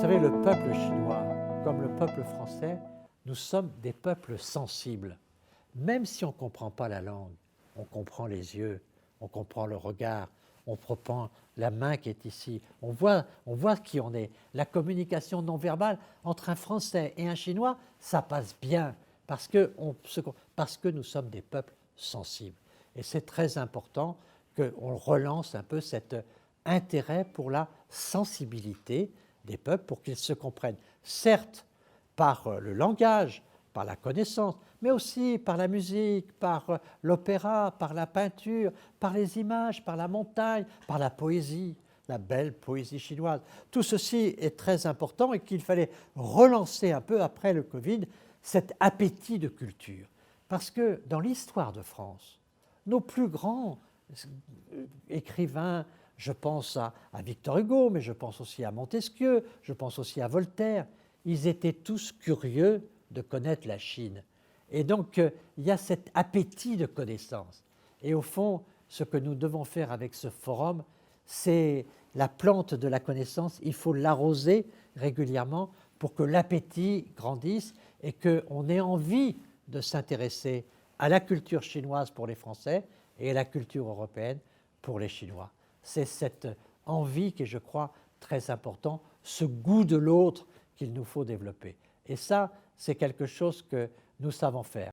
savez, le peuple chinois, comme le peuple français, nous sommes des peuples sensibles. Même si on ne comprend pas la langue, on comprend les yeux, on comprend le regard, on comprend la main qui est ici. On voit qui on est. La communication non verbale entre un Français et un Chinois, ça passe bien parce que nous sommes des peuples sensibles. Et c'est très important qu'on relance un peu cet intérêt pour la sensibilité des peuples pour qu'ils se comprennent. Certes, par le langage, par la connaissance, mais aussi par la musique, par l'opéra, par la peinture, par les images, par la montagne, par la poésie, la belle poésie chinoise. Tout ceci est très important et qu'il fallait relancer un peu après le Covid, cet appétit de culture. Parce que dans l'histoire de France, nos plus grands écrivains, je pense à Victor Hugo, mais je pense aussi à Montesquieu, je pense aussi à Voltaire, ils étaient tous curieux de connaître la Chine. Et donc, il y a cet appétit de connaissance. Et au fond, ce que nous devons faire avec ce forum, c'est la plante de la connaissance, il faut l'arroser régulièrement pour que l'appétit grandisse et qu'on ait envie de s'intéresser à la culture chinoise pour les Français et à la culture européenne pour les Chinois. C'est cette envie qui est, je crois, très important, ce goût de l'autre qu'il nous faut développer. Et ça, c'est quelque chose que nous savons faire.